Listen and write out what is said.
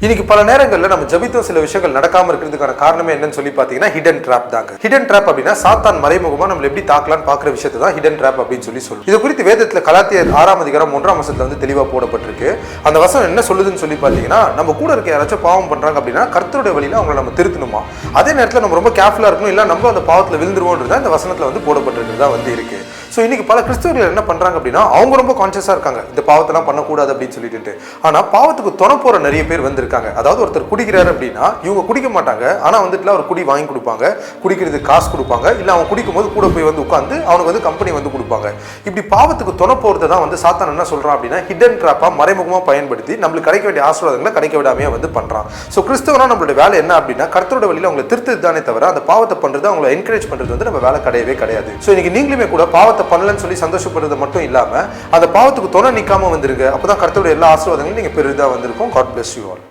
இன்னைக்கு பல நேரங்களில் நம்ம ஜபித்தும் சில விஷயங்கள் நடக்காம இருக்கிறதுக்கான காரணமே என்னன்னு சொல்லி பாத்தீங்கன்னா ஹிடன் ட்ராப் தாங்க. ஹிடன் ட்ராப் அப்படின்னா சாத்தான் மறைமுகமா நம்ம எப்படி தாக்கலாம்னு பாக்குற விஷயத்தை தான் ஹிடன் ட்ராப் அப்படின்னு சொல்லி சொல்லுவோம். இது குறித்து வேதத்துல கலாத்தியர் 6ஆம் அதிகாரம் 1ஆம் வசனத்துல வந்து தெளிவா போடப்பட்டிருக்கு. அந்த வசனம் என்ன சொல்லுதுன்னு சொல்லி பாத்தீங்கன்னா, நம்ம கூட இருக்க யாராச்சும் பாவம் பண்றாங்க அப்படின்னா கர்த்தருடைய வழியில அவங்களை நம்ம திருத்தணுமா, அதே நேரத்தில் நம்ம ரொம்ப கேர்ஃபுல்லா இருக்கணும், இல்ல நம்ம அந்த பாவத்துல விழுந்துருவோன்றதா இந்த வசனத்துல வந்து போடப்பட்டிருக்கிறதா வந்து இருக்கு. ஸோ இன்னைக்கு பல கிறிஸ்தவர்கள் என்ன பண்றாங்க அப்படின்னா, அவங்க ரொம்ப கான்சியஸா இருக்காங்க இந்த பாவத்தெல்லாம் பண்ணக்கூடாது அப்படின்னு சொல்லிட்டு. ஆனா பாவத்துக்கு துணை போற நிறைய பேர் வந்திருக்காங்க. அதாவது ஒருத்தர் குடிக்கிறாரு அப்படின்னா இவங்க குடிக்க மாட்டாங்க, ஆனா வந்துட்டு அவர் குடி வாங்கி கொடுப்பாங்க, குடிக்கிறதுக்கு காசு கொடுப்பாங்க, இல்ல அவன் குடிக்கும் போது கூட போய் வந்து உட்காந்து அவனுக்கு வந்து கம்பெனி வந்து கொடுப்பாங்க. இப்படி பாவத்துக்கு துணை போறது தான் வந்து சாத்தான் என்ன சொல்றான் அப்படின்னா ஹிடன் ட்ராப்பா மறைமுகமா பயன்படுத்தி நம்மளுக்கு கிடைக்க வேண்டிய ஆசீர்வாதங்களை கிடைக்க விடாமையா வந்து பண்றான். ஸோ கிறிஸ்தவனா நம்மளோட வேலை என்ன அப்படின்னா கர்த்தரோட வழியில அவங்களை திருத்தது தானே தவிர அந்த பாவத்தை பண்றது அவங்களை என்கரேஜ் பண்றது வந்து நம்ம வேலை கிடையவே கிடையாது. ஸோ இன்னைக்கு நீங்களுமே கூட பாவத்தை பண்ணலன்னு சொல்லி சந்தோஷப்படுறது மட்டும் இல்லாம அந்த பாவத்துக்கு துணை நிக்காம வந்துருங்க. அப்பதான் கர்த்தரோட எல்லா ஆசீர்வாதங்களும் நீங்க பெரிதா வந்திருக்கும். God bless you all.